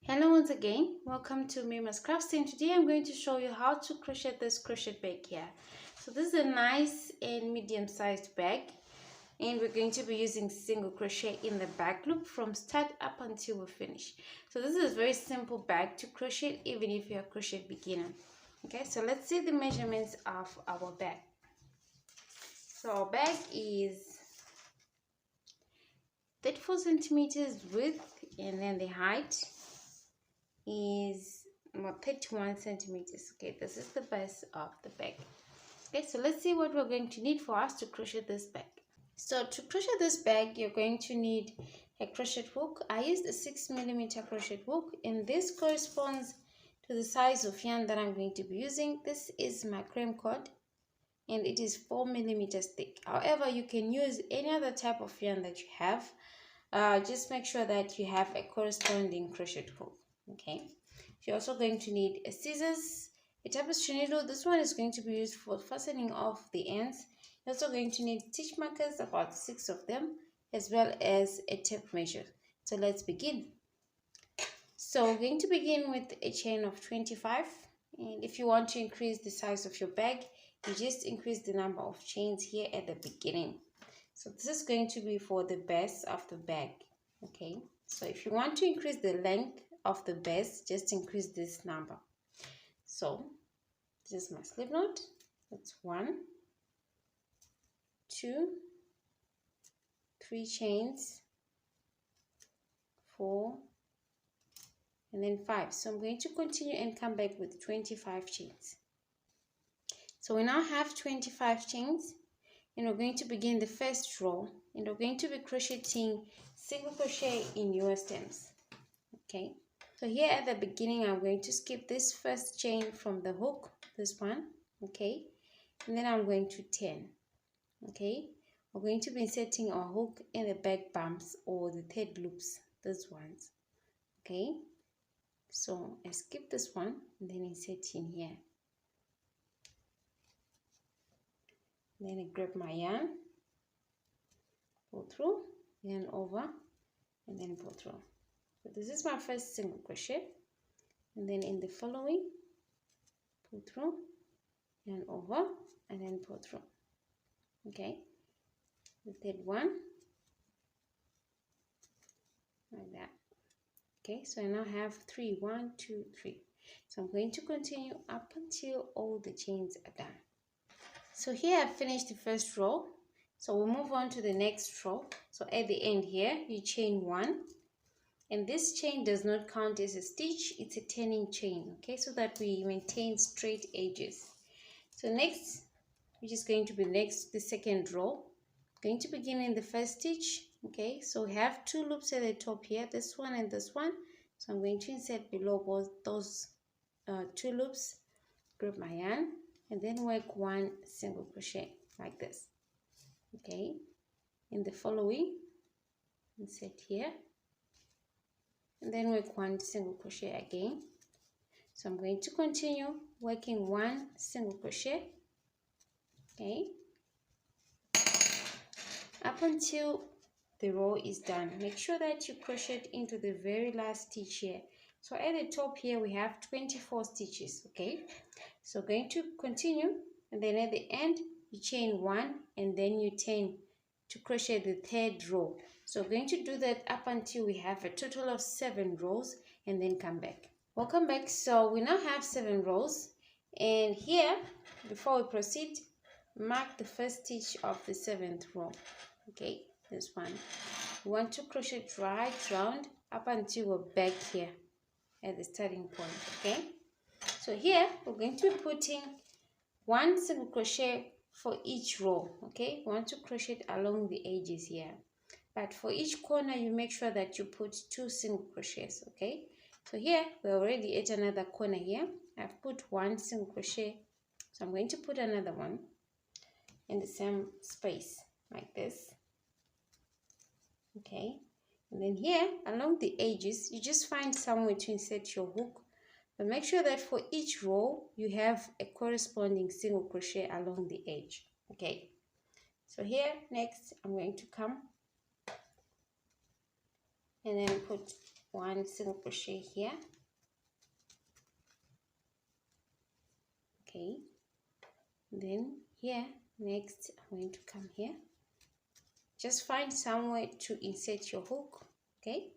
Hello once again, welcome to Mimi's Crafting. Today I'm going to show you how to crochet this crochet bag here. So this is a nice and medium-sized bag, and we're going to be using single crochet in the back loop from start up until we finish. So this is a very simple bag to crochet even if you're a crochet beginner. Okay, so let's see the measurements of our bag. So our bag is 34 centimeters width, and then the height is 31 centimeters. Okay, this is the base of the bag. Okay, so let's see what we're going to need for us to crochet this bag. So to crochet this bag, you're going to need a crochet hook. I used a 6mm crochet hook, and this corresponds to the size of yarn that I'm going to be using. This is macrame cord, and it is 4mm thick. However, you can use any other type of yarn that you have. Just make sure that you have a corresponding crochet hook. Okay, you're also going to need a scissors, a tapestry needle. This one is going to be used for fastening off the ends. You're also going to need stitch markers, about 6 of them, as well as a tape measure. So let's begin. So we're going to begin with a chain of 25, and if you want to increase the size of your bag, you just increase the number of chains here at the beginning. So this is going to be for the base of the bag. Okay, so if you want to increase the length of the base, just increase this number. So this is my slip knot. That's 1, 2, 3 chains, 4, and then 5. So I'm going to continue and come back with 25 chains. So we now have 25 chains, and we're going to begin the first row, and we're going to be crocheting single crochet in your stems. Okay, so here at the beginning, I'm going to skip this first chain from the hook, this one. Okay, and then I'm going to turn. Okay, we're going to be inserting our hook in the back bumps or the third loops, these ones. Okay, so I skip this one and then insert in here. Then I grab my yarn, pull through, yarn over, and then pull through. So this is my first single crochet, and then in the following, pull through, yarn over, and then pull through. Okay, the third one, like that. Okay, so I now have 3, 1, 2, 3. So I'm going to continue up until all the chains are done. So here I've finished the first row, so we'll move on to the next row. So at the end here, you chain 1, and this chain does not count as a stitch, it's a turning chain. Okay, so that we maintain straight edges. So next, which is going to be the second row, going to begin in the first stitch. Okay, so we have 2 loops at the top here, this one and this one. So I'm going to insert below both those 2 loops, grab my yarn, and then work 1 single crochet like this. Okay, in the following, insert here, and then work 1 single crochet again. So I'm going to continue working 1 single crochet. Okay, up until the row is done. Make sure that you crochet into the very last stitch here. So at the top here we have 24 stitches. Okay, so going to continue, and then at the end you chain 1, and then you turn to crochet the third row. So we're going to do that up until we have a total of 7 rows, and then come back. Welcome back. So we now have 7 rows, and here, before we proceed, mark the first stitch of the 7th row. Okay, this one. We want to crochet right round up until we're back here at the starting point. Okay, so here we're going to be putting 1 single crochet for each row. Okay, we want to crochet along the edges here, but for each corner you make sure that you put 2 single crochets. Okay, so here we're already at another corner here. I've put 1 single crochet, so I'm going to put another one in the same space like this. Okay, and then here along the edges you just find somewhere to insert your hook, but make sure that for each row you have a corresponding single crochet along the edge. Okay, so here next I'm going to come and then put 1 single crochet here. Okay, then here next I'm going to come here, just find somewhere to insert your hook. Okay,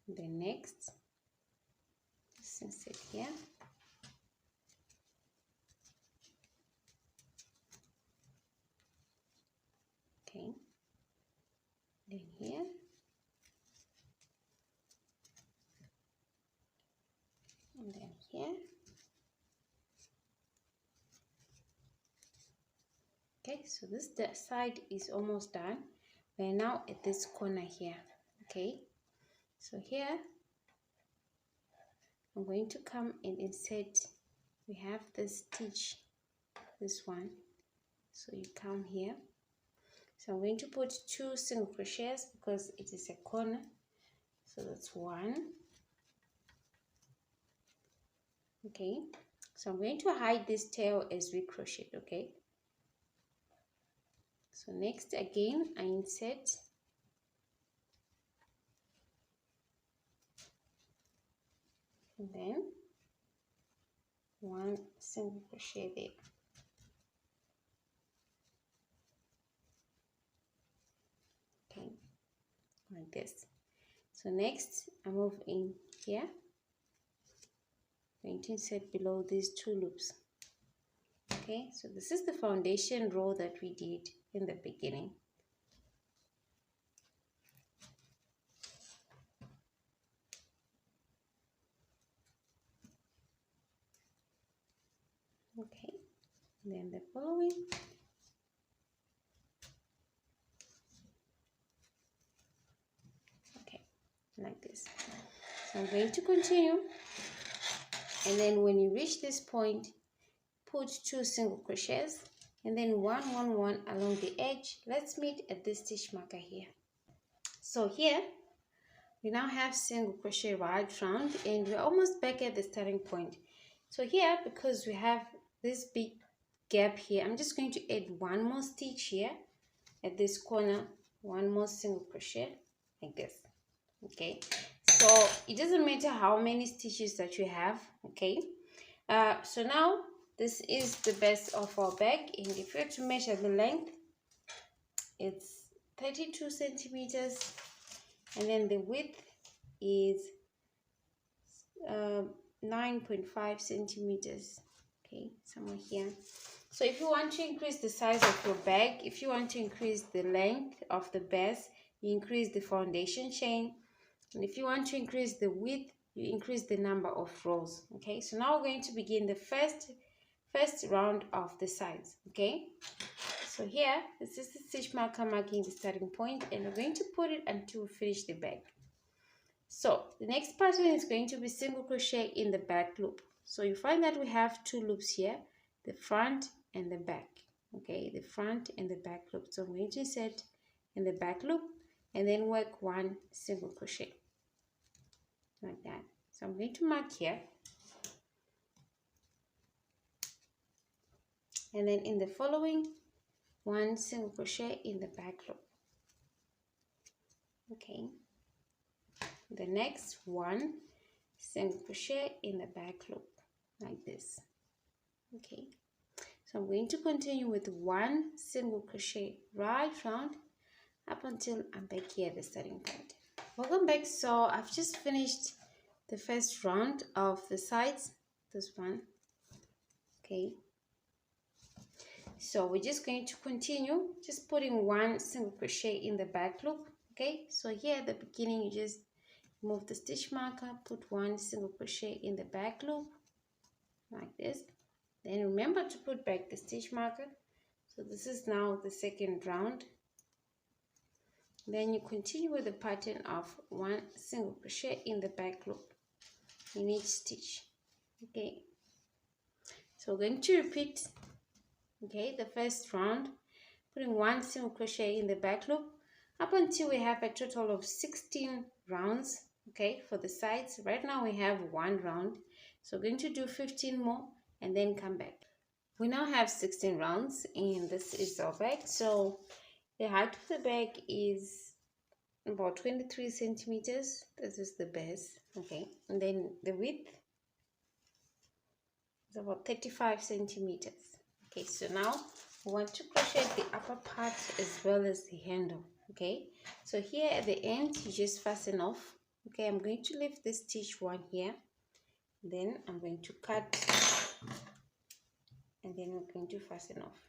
then next just insert here. Okay, then here, and then here. Okay, so this side is almost done. We're now at this corner here. Okay, so here I'm going to come and insert. We have this stitch, this one, so you come here. So I'm going to put 2 single crochets because it is a corner. So that's 1. Okay, so I'm going to hide this tail as we crochet. Okay, so next again I insert, and then 1 single crochet there. Okay, like this. So next I move in here, I'm going to insert below these 2 loops. Okay, so this is the foundation row that we did in the beginning. Okay, then the following. Okay, like this. So I'm going to continue, and then when you reach this point, put 2 single crochets, and then 1 1 1 along the edge. Let's meet at this stitch marker here. So here we now have single crochet right round, and we're almost back at the starting point. So here, because we have this big gap here, I'm just going to add 1 more stitch here at this corner, 1 more single crochet like this. Okay, so it doesn't matter how many stitches that you have. Okay, so now this is the base of our bag, and if you have to measure the length, it's 32 centimeters, and then the width is 9.5 centimeters. Okay, somewhere here. So if you want to increase the size of your bag, if you want to increase the length of the base, you increase the foundation chain, and if you want to increase the width, you increase the number of rows. Okay, so now we're going to begin the first round of the sides. Okay, so here this is the stitch marker marking the starting point, and we're going to put it until we finish the bag. So the next pattern is going to be single crochet in the back loop. So you find that we have 2 loops here, the front and the back. Okay, the front and the back loop. So I'm going to insert in the back loop and then work 1 single crochet like that. So I'm going to mark here, and then in the following 1 single crochet in the back loop. Okay, the next 1 single crochet in the back loop like this. Okay, so I'm going to continue with 1 single crochet right round up until I'm back here at the starting point. Welcome back. So I've just finished the first round of the sides, this one. Okay, so we're just going to continue just putting 1 single crochet in the back loop. Okay, so here at the beginning you just move the stitch marker, put 1 single crochet in the back loop like this, then remember to put back the stitch marker. So this is now the second round. Then you continue with the pattern of 1 single crochet in the back loop in each stitch. Okay, so we're going to repeat, okay, the first round, putting 1 single crochet in the back loop up until we have a total of 16 rounds. Okay, for the sides right now we have 1 round, so we're going to do 15 more and then come back. We now have 16 rounds, and this is our bag. So the height of the bag is about 23 centimeters. This is the base. Okay, and then the width is about 35 centimeters. Okay, so now we want to crochet the upper part as well as the handle. Okay, so here at the end you just fasten off. Okay, I'm going to leave this stitch one here, then I'm going to cut, and then we're going to fasten off.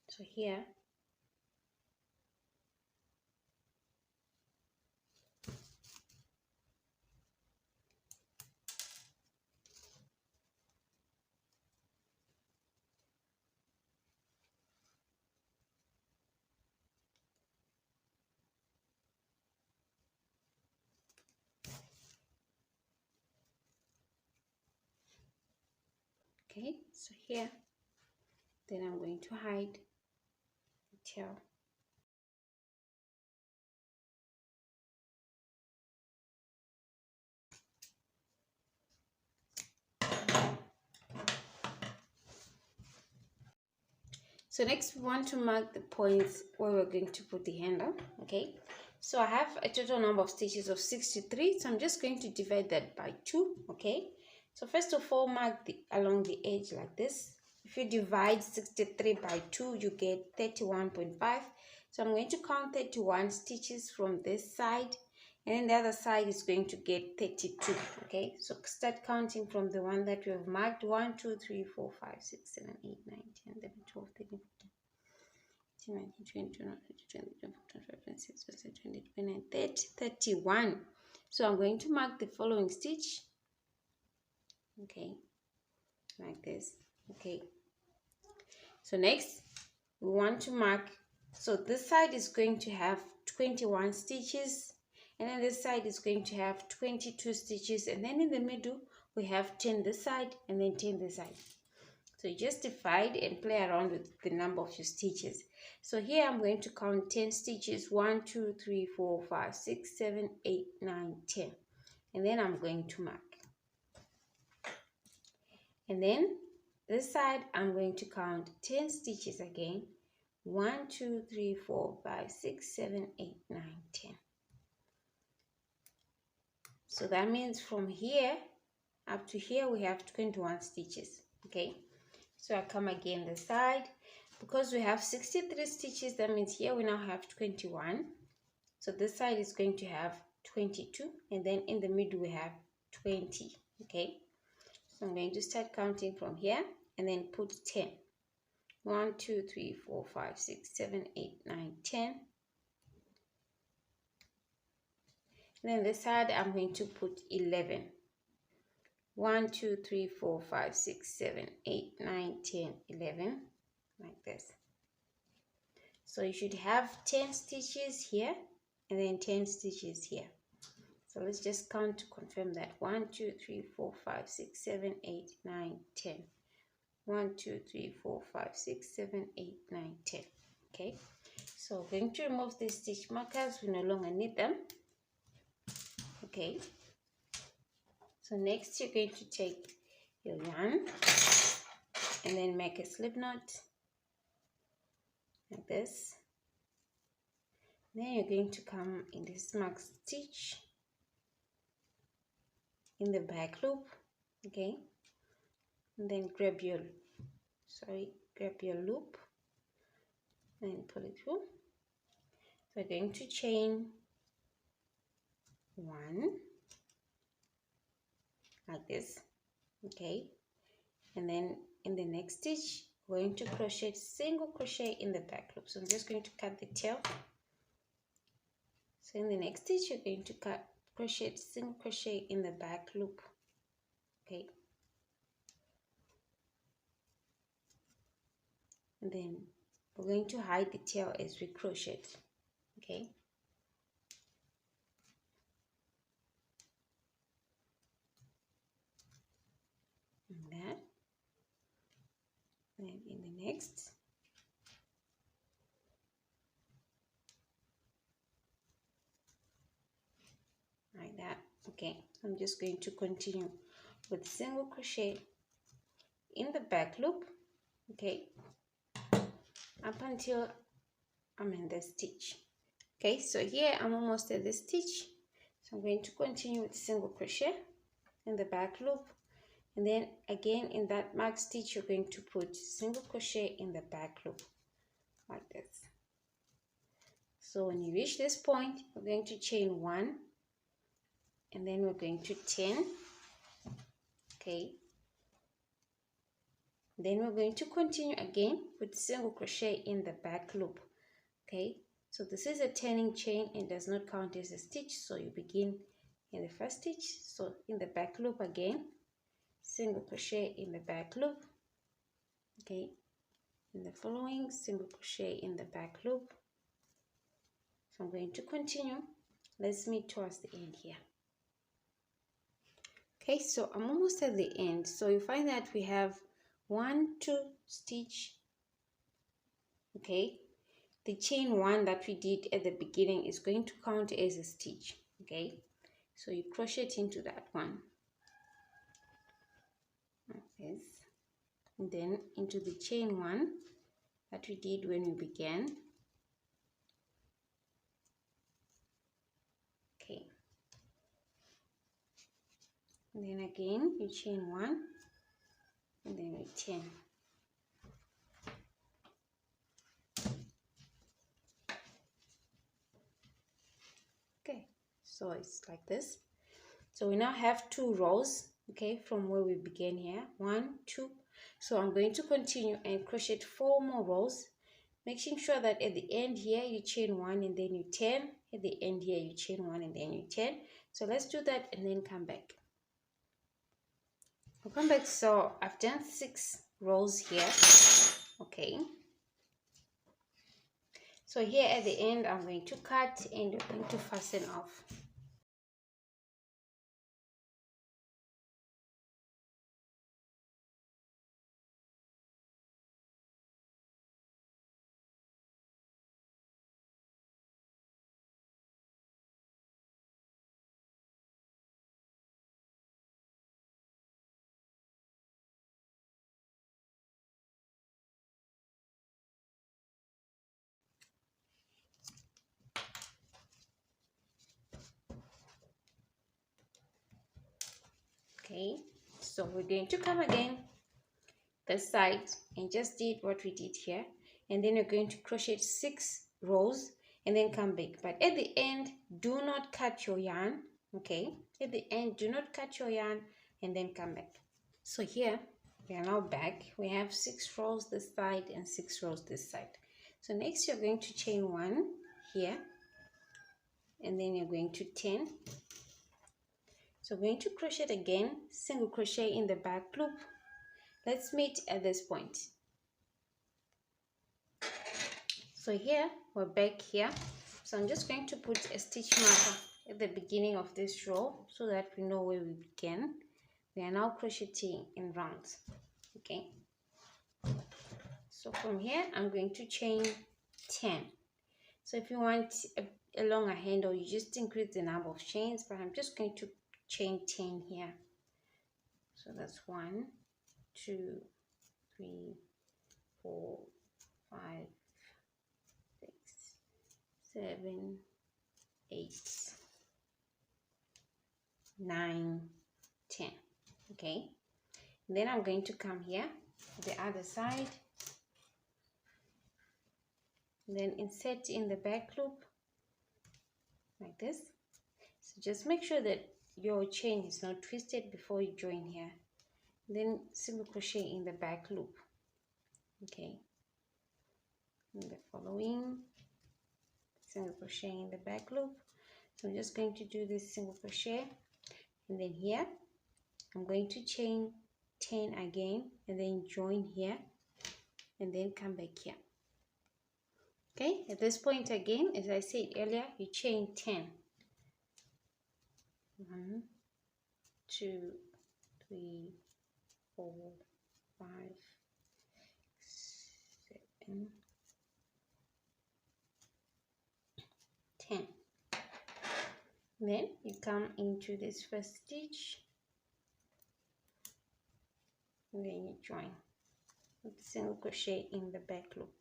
So here, okay, so here, then I'm going to hide the tail. So next we want to mark the points where we're going to put the handle. Okay, so I have a total number of stitches of 63, so I'm just going to divide that by 2. Okay, so first of all, mark along the edge like this. If you divide 63 by 2, you get 31.5. So I'm going to count 31 stitches from this side, and then the other side is going to get 32. Okay, so start counting from the one that we have marked. 1 2 3 4 5 6 7 8 9 10 11 12 13 14 15 16 17 18 19 20 21 31. So I'm going to mark the following stitch. Okay, like this. Okay, so next we want to mark, so this side is going to have 21 stitches, and then this side is going to have 22 stitches, and then in the middle we have 10 this side and then 10 this side. So you just divide and play around with the number of your stitches. So here I'm going to count 10 stitches. 1 2 3 4 5 6 7 8 9 10, and then I'm going to mark. And then this side I'm going to count 10 stitches again. 1 2 3 4 5 6 7 8 9 10. So that means from here up to here we have 21 stitches. Okay, so I come again this side. Because we have 63 stitches, that means here we now have 21. So this side is going to have 22, and then in the middle we have 20. Okay, so I'm going to start counting from here and then put 10. 1 2 3 4 5 6 7 8 9 10. And then this side I'm going to put 11. 1 2 3 4 5 6 7 8 9 10 11, like this. So you should have 10 stitches here and then 10 stitches here. So let's just count to confirm that. 1 2 3 4 5 6 7 8 9 10. 1 2 3 4 5 6 7 8 9 10. Okay, so we're going to remove these stitch markers. We no longer need them. Okay, so next you're going to take your yarn and then make a slip knot like this. Then you're going to come in this mark stitch in the back loop. Okay, and then grab your loop and pull it through. So we're going to chain 1 like this. Okay, and then in the next stitch we're going to crochet single crochet in the back loop. So I'm just going to cut the tail. So in the next stitch you're going to crochet single crochet in the back loop. Okay, and then we're going to hide the tail as we crochet. Okay, and that, and then in the next, like that. Okay, I'm just going to continue with single crochet in the back loop, okay, up until I'm in the stitch. Okay, so here I'm almost at the stitch, so I'm going to continue with single crochet in the back loop, and then again in that marked stitch you're going to put single crochet in the back loop like this. So when you reach this point, we're going to chain 1, and then we're going to 10. Okay, then we're going to continue again with single crochet in the back loop. Okay, so this is a turning chain and does not count as a stitch, so you begin in the first stitch. So in the back loop again, single crochet in the back loop. Okay, in the following, single crochet in the back loop. So I'm going to continue. Let's meet towards the end here. Okay, so I'm almost at the end. So you find that we have 1, 2 stitch. Okay, the chain 1 that we did at the beginning is going to count as a stitch. Okay, so you crochet into that one like this, and then into the chain 1 that we did when we began. Okay, and then again you chain 1, and then we 10. Okay, so it's like this. So we now have 2 rows, okay, from where we began here, 1, 2. So I'm going to continue and crochet 4 more rows, making sure that at the end here you chain 1 and then you 10. At the end here you chain 1 and then you 10. So let's do that and then come back. I'll come back. So I've done 6 rows here. Okay, so here at the end I'm going to cut and we're going to fasten off. Okay, so we're going to come again this side and just did what we did here, and then you're going to crochet 6 rows and then come back. But at the end, do not cut your yarn. Okay, at the end, do not cut your yarn and then come back. So here we are now back. We have 6 rows this side and 6 rows this side. So next you're going to chain 1 here, and then you're going to 10. So we're going to crochet again, single crochet in the back loop. Let's meet at this point. So here we're back here. So I'm just going to put a stitch marker at the beginning of this row so that we know where we began. We are now crocheting in rounds. Okay, so from here I'm going to chain 10. So if you want a longer handle, you just increase the number of chains, but I'm just going to chain 10 here. So that's 1, 2, 3, 4, 5, 6, 7, 8, 9, 10. Okay, and then I'm going to come here the other side, and then insert in the back loop like this. So just make sure that your chain is not twisted before you join here. Then single crochet in the back loop. Okay, in the following, single crochet in the back loop. So I'm just going to do this single crochet, and then here I'm going to chain 10 again and then join here and then come back here. Okay, at this point again, as I said earlier, you chain 10. 1, 2, 3, 4, 5, 7, 10. Then you come into this first stitch, and then you join with single crochet in the back loop.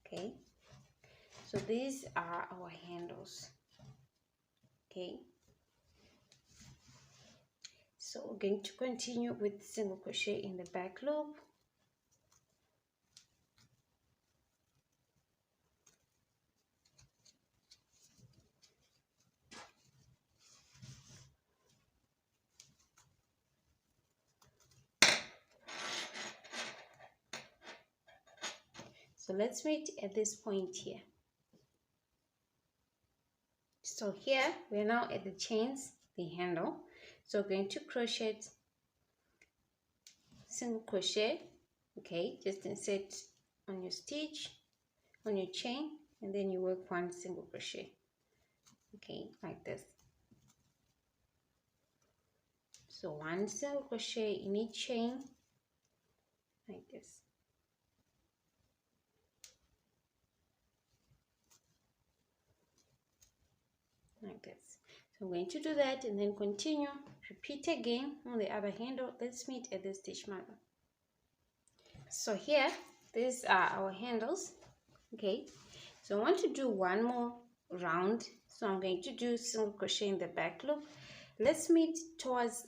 Okay, so these are our handles. Okay, so we're going to continue with single crochet in the back loop. So let's meet at this point here. So here we're now at the chains, the handle. So we're going to crochet, single crochet. Okay, just insert on your stitch, on your chain, and then you work one single crochet. Okay, like this. So one single crochet in each chain, like this. Like this. So I'm going to do that and then continue. Repeat again on the other handle. Let's meet at the stitch marker. So here, these are our handles. Okay, so I want to do one more round. So I'm going to do single crochet in the back loop. Let's meet towards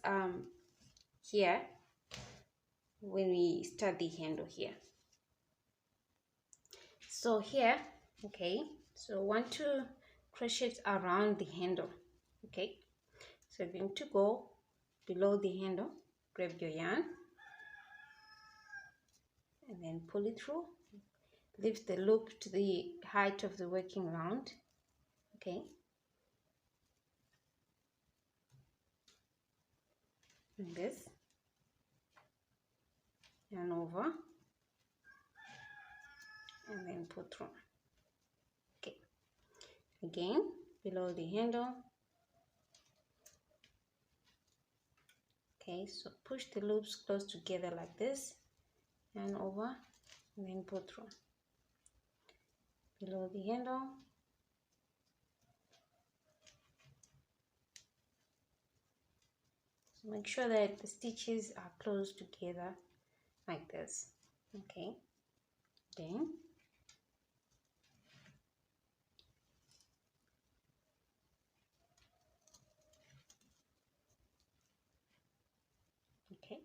here when we start the handle here. So here, okay, so I want to crochet around the handle. Okay, so you're going to go below the handle, grab your yarn, and then pull it through. Lift the loop to the height of the working round. Okay, like this, and over, and then pull through. Okay, again below the handle. Okay, so push the loops close together like this, and over, and then pull through. Below the handle. So make sure that the stitches are close together like this. Okay, then okay,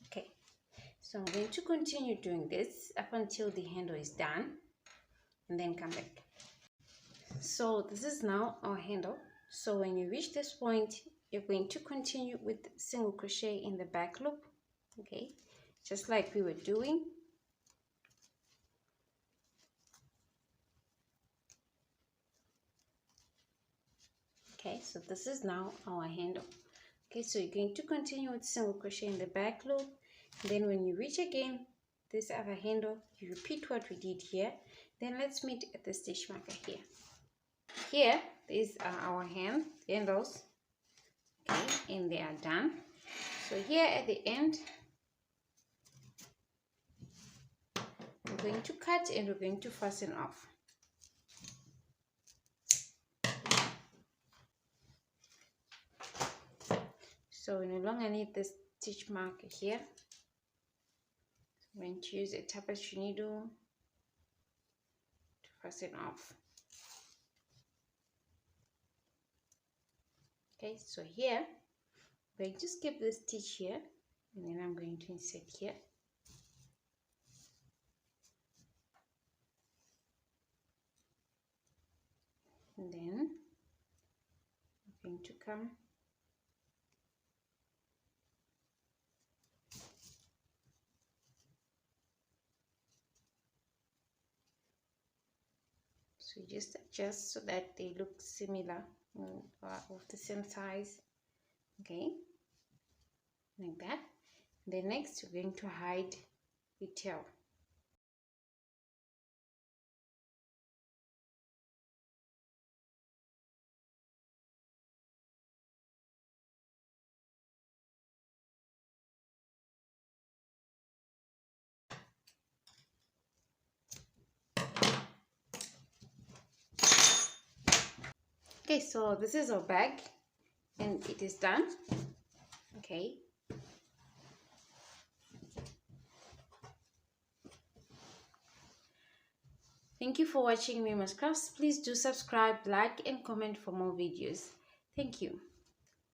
okay, so I'm going to continue doing this up until the handle is done and then come back. So this is now our handle. So when you reach this point, you're going to continue with single crochet in the back loop. Okay, just like we were doing. Okay, so this is now our handle. Okay, so you're going to continue with single crochet in the back loop. Then when you reach again this other handle, you repeat what we did here. Then let's meet at the stitch marker here. Here, these are our handles. Okay, and they are done. So here at the end, we're going to cut and we're going to fasten off. So we no longer need the stitch marker here. I'm going to use a tapestry needle to fasten off. Okay, so here I'm going to skip the stitch here, and then I'm going to insert here. And then I'm going to come so you just adjust so that they look similar of the same size. Okay, like that. Then next we're going to hide the tail. Okay, so this is our bag and it is done. Okay, thank you for watching Mima's Crafts. Please do subscribe, like and comment for more videos. Thank you.